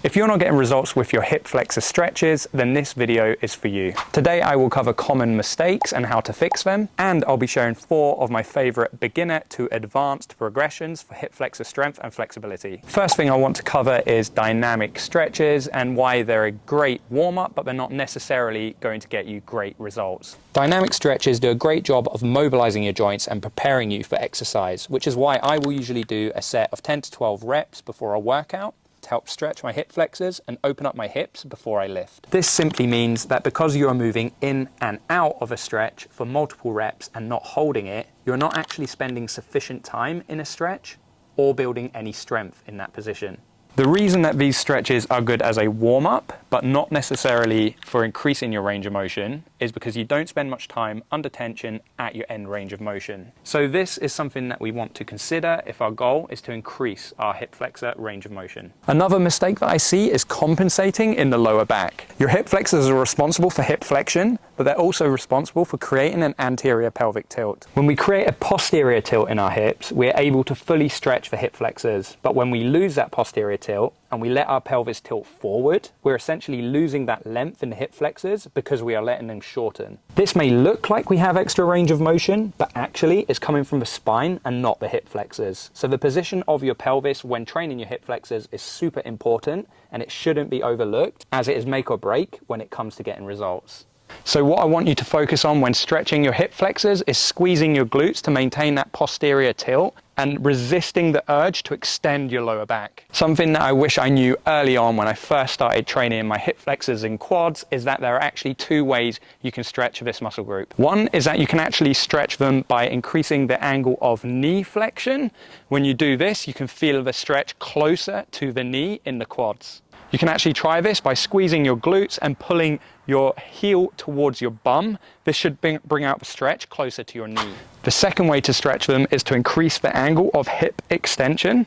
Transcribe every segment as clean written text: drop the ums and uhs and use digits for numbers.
If you're not getting results with your hip flexor stretches, then this video is for you. Today I will cover common mistakes and how to fix them, and I'll be sharing 4 of my favorite beginner to advanced progressions for hip flexor strength and flexibility. First thing I want to cover is dynamic stretches and why they're a great warm-up, but they're not necessarily going to get you great results. Dynamic stretches do a great job of mobilizing your joints and preparing you for exercise, which is why I will usually do a set of 10 to 12 reps before a workout to help stretch my hip flexors and open up my hips before I lift. This simply means that because you are moving in and out of a stretch for multiple reps and not holding it, you're not actually spending sufficient time in a stretch or building any strength in that position. The reason that these stretches are good as a warm-up, but not necessarily for increasing your range of motion, is because you don't spend much time under tension at your end range of motion. So this is something that we want to consider if our goal is to increase our hip flexor range of motion. Another mistake that I see is compensating in the lower back. Your hip flexors are responsible for hip flexion, but they're also responsible for creating an anterior pelvic tilt. When we create a posterior tilt in our hips, we're able to fully stretch the hip flexors. But when we lose that posterior tilt and we let our pelvis tilt forward, we're essentially losing that length in the hip flexors because we are letting them shorten. This may look like we have extra range of motion, but actually it's coming from the spine and not the hip flexors. So the position of your pelvis when training your hip flexors is super important, and it shouldn't be overlooked, as it is make or break when it comes to getting results. So what I want you to focus on when stretching your hip flexors is squeezing your glutes to maintain that posterior tilt and resisting the urge to extend your lower back. Something that I wish I knew early on when I first started training my hip flexors and quads is that there are actually 2 ways you can stretch this muscle group. One is that you can actually stretch them by increasing the angle of knee flexion. When you do this, you can feel the stretch closer to the knee in the quads. You can actually try this by squeezing your glutes and pulling your heel towards your bum. This should bring out the stretch closer to your knee. The second way to stretch them is to increase the angle of hip extension.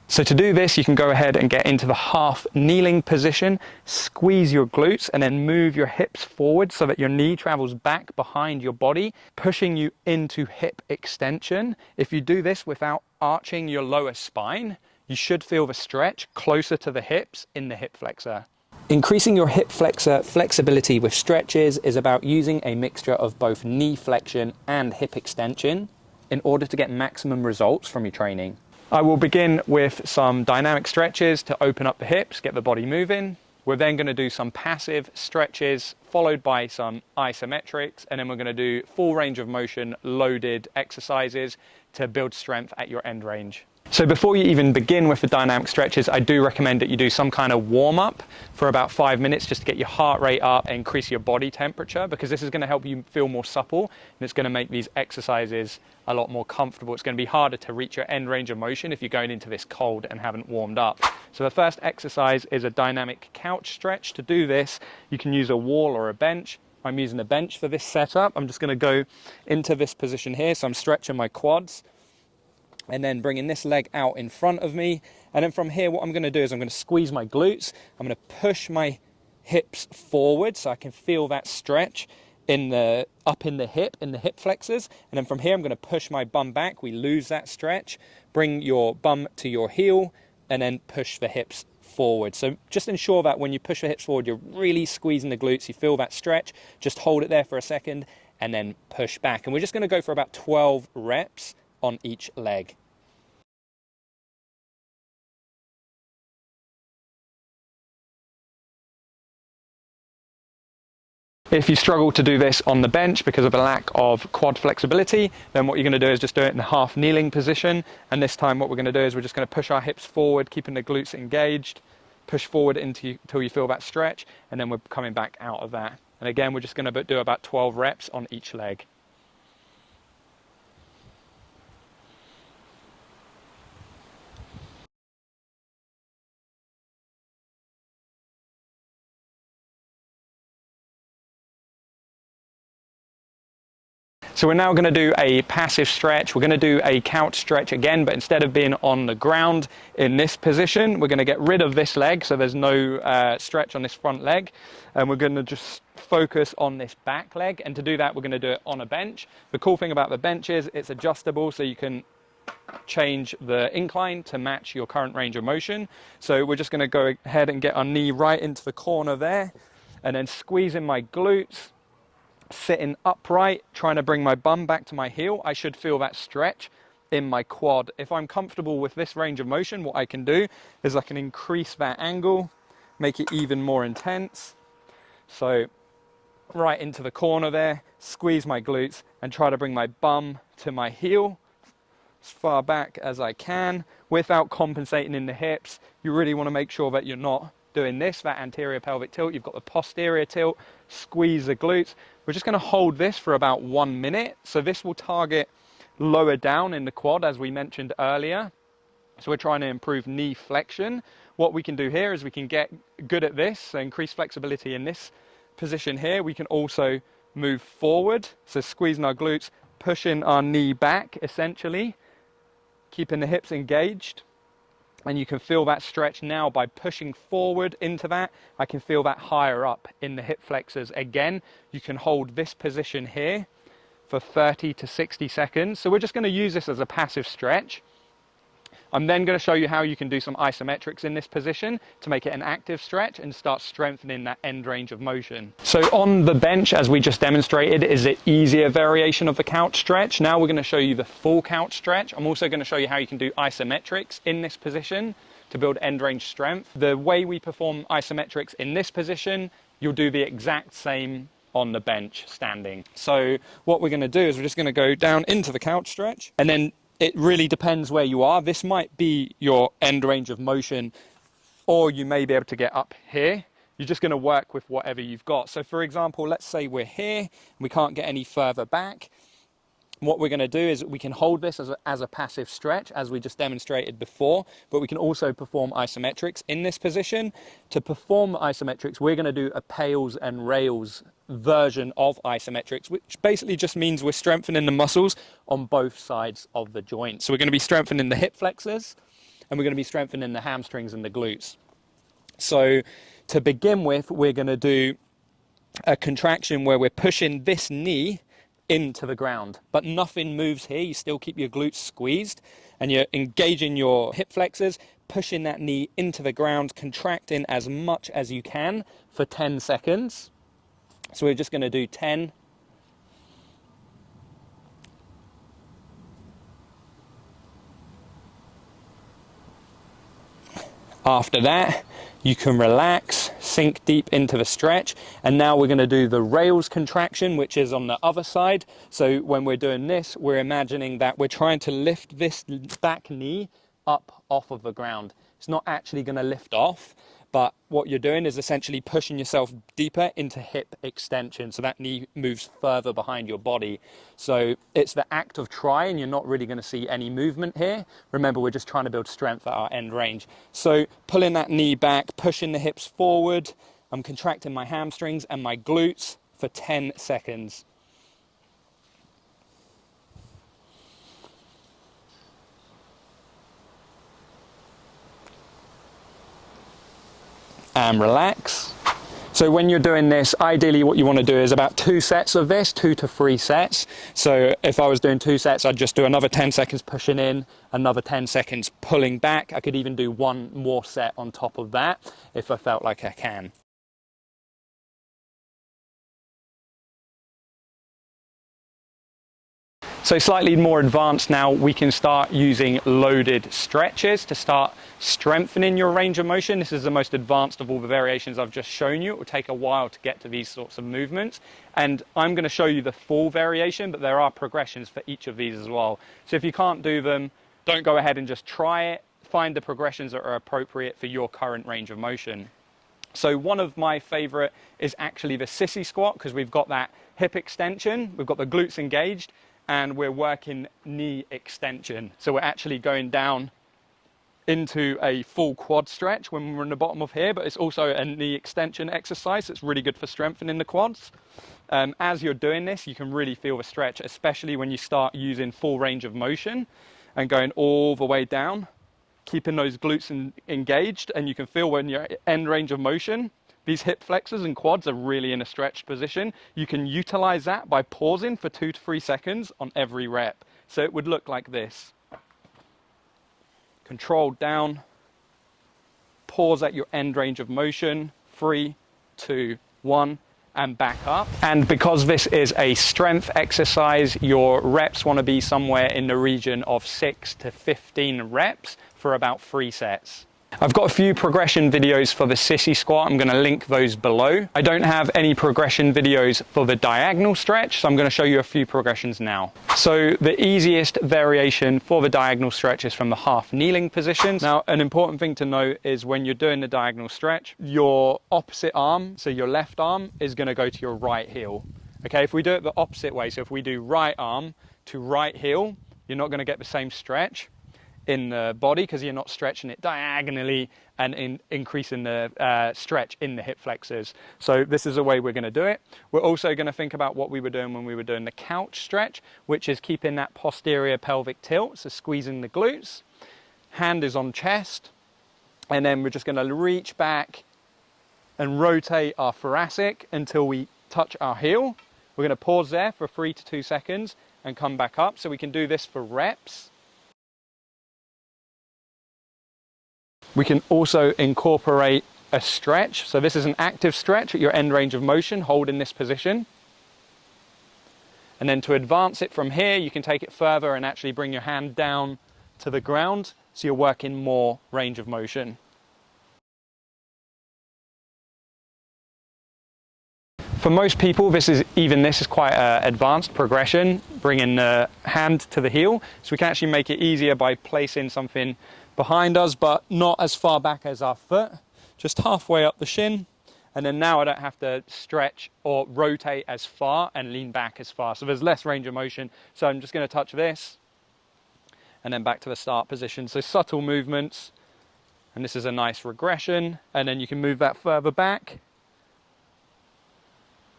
So to do this, you can go ahead and get into the half kneeling position, squeeze your glutes, and then move your hips forward so that your knee travels back behind your body, pushing you into hip extension. If you do this without arching your lower spine, you should feel the stretch closer to the hips in the hip flexor. Increasing your hip flexor flexibility with stretches is about using a mixture of both knee flexion and hip extension in order to get maximum results from your training. I will begin with some dynamic stretches to open up the hips, get the body moving. We're then going to do some passive stretches followed by some isometrics, and then we're going to do full range of motion loaded exercises to build strength at your end range. So before you even begin with the dynamic stretches, I do recommend that you do some kind of warm-up for about 5 minutes just to get your heart rate up and increase your body temperature, because this is going to help you feel more supple and it's going to make these exercises a lot more comfortable. It's going to be harder to reach your end range of motion if you're going into this cold and haven't warmed up. So the first exercise is a dynamic couch stretch. To do this, you can use a wall or a bench. I'm using a bench for this setup. I'm just going to go into this position here. So I'm stretching my quads, and then bringing this leg out in front of me. And then from here, what I'm going to do is I'm going to squeeze my glutes. I'm going to push my hips forward so I can feel that stretch up in the hip flexors. And then from here, I'm going to push my bum back. We lose that stretch. Bring your bum to your heel and then push the hips forward. So just ensure that when you push the hips forward, you're really squeezing the glutes. You feel that stretch. Just hold it there for a second and then push back. And we're just going to go for about 12 reps on each leg. If you struggle to do this on the bench because of a lack of quad flexibility, then what you're going to do is just do it in a half kneeling position. And this time what we're going to do is we're just going to push our hips forward, keeping the glutes engaged, push forward until you feel that stretch, and then we're coming back out of that. And again, we're just going to do about 12 reps on each leg. So we're now going to do a passive stretch. We're going to do a couch stretch again, but instead of being on the ground in this position, we're going to get rid of this leg, so there's no stretch on this front leg, and we're going to just focus on this back leg. And to do that, we're going to do it on a bench. The cool thing about the bench is it's adjustable, so you can change the incline to match your current range of motion. So we're just going to go ahead and get our knee right into the corner there, and then squeezing my glutes, sitting upright, trying to bring my bum back to my heel. I should feel that stretch in my quad. If I'm comfortable with this range of motion, what I can do is I can increase that angle, make it even more intense. So right into the corner there, squeeze my glutes and try to bring my bum to my heel as far back as I can without compensating in the hips. You really want to make sure that you're not doing this, that anterior pelvic tilt. You've got the posterior tilt, squeeze the glutes. We're just going to hold this for about 1 minute. So this will target lower down in the quad, as we mentioned earlier. So we're trying to improve knee flexion. What we can do here is we can get good at this, so increase flexibility in this position here. We can also move forward, so squeezing our glutes, pushing our knee back essentially, keeping the hips engaged. And you can feel that stretch now by pushing forward into that. I can feel that higher up in the hip flexors. Again, you can hold this position here for 30 to 60 seconds. So we're just going to use this as a passive stretch. I'm then going to show you how you can do some isometrics in this position to make it an active stretch and start strengthening that end range of motion. So on the bench, as we just demonstrated, is an easier variation of the couch stretch. Now we're going to show you the full couch stretch. I'm also going to show you how you can do isometrics in this position to build end range strength. The way we perform isometrics in this position, you'll do the exact same on the bench standing. So what we're going to do is we're just going to go down into the couch stretch, and then it really depends where you are. This might be your end range of motion, or you may be able to get up here. You're just going to work with whatever you've got. So for example, let's say we're here and we can't get any further back. What we're going to do is we can hold this as a passive stretch, as we just demonstrated before, but we can also perform isometrics in this position. To perform isometrics, we're going to do a pails and rails version of isometrics, which basically just means we're strengthening the muscles on both sides of the joint. So we're going to be strengthening the hip flexors, and we're going to be strengthening the hamstrings and the glutes. So to begin with, we're going to do a contraction where we're pushing this knee into the ground, but nothing moves here. You still keep your glutes squeezed and you're engaging your hip flexors, pushing that knee into the ground, contracting as much as you can for 10 seconds. So we're just going to do 10. After that, you can relax, sink deep into the stretch, and now we're going to do the rails contraction, which is on the other side. So when we're doing this, we're imagining that we're trying to lift this back knee up off of the ground. It's not actually going to lift off, but what you're doing is essentially pushing yourself deeper into hip extension, so that knee moves further behind your body. So it's the act of trying. You're not really going to see any movement here. Remember, we're just trying to build strength at our end range. So pulling that knee back, pushing the hips forward. I'm contracting my hamstrings and my glutes for 10 seconds. And relax. So when you're doing this, ideally what you want to do is about 2 sets of this, 2 to 3 sets. So if I was doing 2 sets, I'd just do another 10 seconds pushing in, another 10 seconds pulling back. I could even do one more set on top of that if I felt like I can. So slightly more advanced now, we can start using loaded stretches to start strengthening your range of motion. This is the most advanced of all the variations I've just shown you. It will take a while to get to these sorts of movements. And I'm going to show you the full variation, but there are progressions for each of these as well. So if you can't do them, don't go ahead and just try it. Find the progressions that are appropriate for your current range of motion. So one of my favorite is actually the Sissy squat, because we've got that hip extension, we've got the glutes engaged, and we're working knee extension. So we're actually going down into a full quad stretch when we're in the bottom of here, but it's also a knee extension exercise. It's really good for strengthening the quads. As you're doing this, you can really feel the stretch, especially when you start using full range of motion and going all the way down, keeping those glutes engaged, and you can feel when you're end range of motion, these hip flexors and quads are really in a stretched position. You can utilize that by pausing for 2 to 3 seconds on every rep. So it would look like this. controlled down, pause at your end range of motion, 3, 2, 1, and back up. And because this is a strength exercise, your reps want to be somewhere in the region of 6 to 15 reps for about 3 sets. I've got a few progression videos for the Sissy squat. I'm going to link those below. I don't have any progression videos for the diagonal stretch, so I'm going to show you a few progressions now. So the easiest variation for the diagonal stretch is from the half kneeling position. Now, an important thing to note is when you're doing the diagonal stretch, your opposite arm, so your left arm, is going to go to your right heel. Okay, if we do it the opposite way, so if we do right arm to right heel, you're not going to get the same stretch in the body because you're not stretching it diagonally and increasing the stretch in the hip flexors. So this is the way we're going to do it. We're also going to think about what we were doing when we were doing the couch stretch, which is keeping that posterior pelvic tilt, so squeezing the glutes. Hand is on chest, and then we're just going to reach back and rotate our thoracic until we touch our heel. We're going to pause there for 3 to 2 seconds and come back up. So we can do this for reps. We can also incorporate a stretch. So this is an active stretch at your end range of motion, hold in this position. And then to advance it from here, you can take it further and actually bring your hand down to the ground, so you're working more range of motion. For most people, this is quite an advanced progression, bringing the hand to the heel. So we can actually make it easier by placing something behind us, but not as far back as our foot, just halfway up the shin. And then now I don't have to stretch or rotate as far and lean back as far. So there's less range of motion. So I'm just going to touch this and then back to the start position. So subtle movements, and this is a nice regression. And then you can move that further back.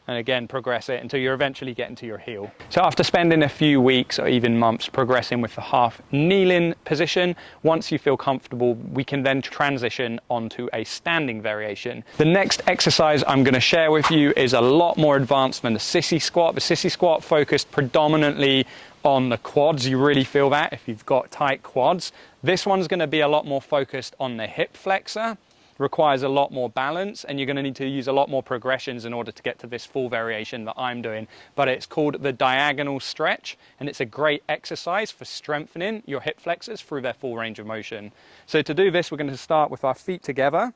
And again, progress it until you're eventually getting to your heel. So after spending a few weeks or even months progressing with the half kneeling position, once you feel comfortable, we can then transition onto a standing variation. The next exercise I'm going to share with you is a lot more advanced than the Sissy squat. The Sissy squat focused predominantly on the quads. You really feel that if you've got tight quads. This one's going to be a lot more focused on the hip flexor. Requires a lot more balance, and you're going to need to use a lot more progressions in order to get to this full variation that I'm doing. But it's called the diagonal stretch, and it's a great exercise for strengthening your hip flexors through their full range of motion. So to do this, we're going to start with our feet together,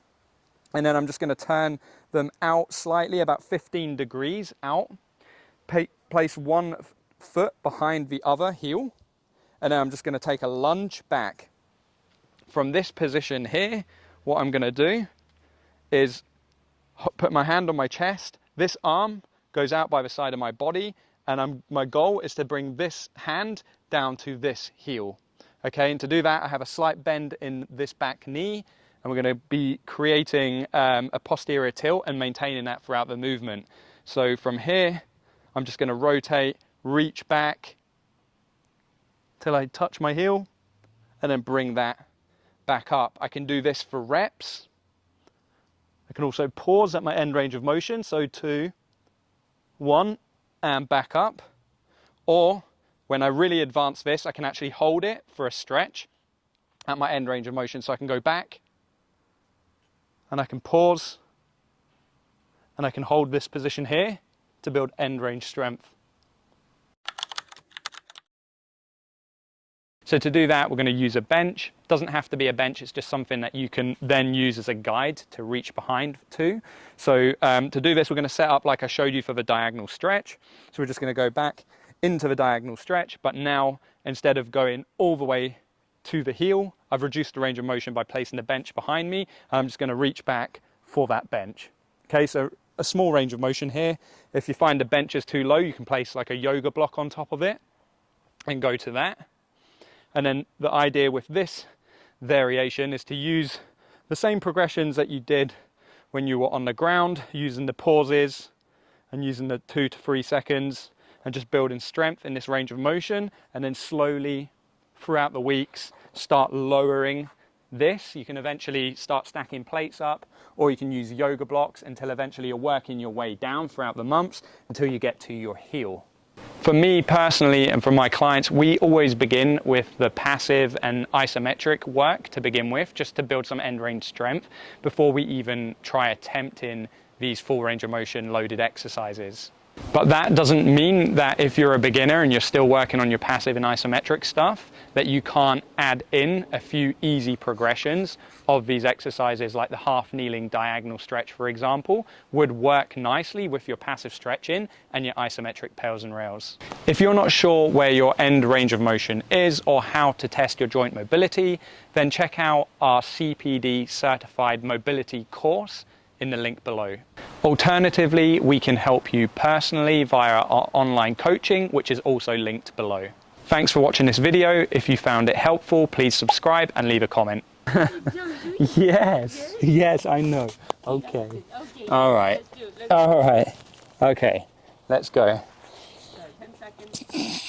and then I'm just going to turn them out slightly, about 15 degrees out. Place one foot behind the other heel, and then I'm just going to take a lunge back. From this position here, what I'm going to do is put my hand on my chest. This arm goes out by the side of my body, and my goal is to bring this hand down to this heel. Okay, and to do that, I have a slight bend in this back knee, and we're going to be creating a posterior tilt and maintaining that throughout the movement. So from here, I'm just going to rotate, reach back till I touch my heel, and then bring that back up. I can do this for reps. I can also pause at my end range of motion, so 2, 1, and back up. Or when I really advance this, I can actually hold it for a stretch at my end range of motion. So I can go back, and I can pause, and I can hold this position here to build end range strength. So to do that, we're going to use a bench. Doesn't have to be a bench, it's just something that you can then use as a guide to reach behind to. So to do this, we're going to set up like I showed you for the diagonal stretch. So we're just going to go back into the diagonal stretch, but now instead of going all the way to the heel, I've reduced the range of motion by placing the bench behind me. I'm just going to reach back for that bench. Okay, so a small range of motion here. If you find the bench is too low, you can place like a yoga block on top of it and go to that. And then the idea with this variation is to use the same progressions that you did when you were on the ground, using the pauses and using the 2 to 3 seconds and just building strength in this range of motion, and then slowly throughout the weeks start lowering this. You can eventually start stacking plates up, or you can use yoga blocks until eventually you're working your way down throughout the months until you get to your heel. For me personally and for my clients, we always begin with the passive and isometric work to begin with, just to build some end range strength before we even try attempting these full range of motion loaded exercises. But that doesn't mean that if you're a beginner and you're still working on your passive and isometric stuff, that you can't add in a few easy progressions of these exercises, like the half kneeling diagonal stretch, for example, would work nicely with your passive stretching and your isometric pails and rails. If you're not sure where your end range of motion is or how to test your joint mobility, then check out our CPD certified mobility course in the link below. Alternatively, we can help you personally via our online coaching, which is also linked below. Thanks for watching this video. If you found it helpful, please subscribe and leave a comment. Yes, I know. Okay. All right. Okay, let's go. 10 seconds.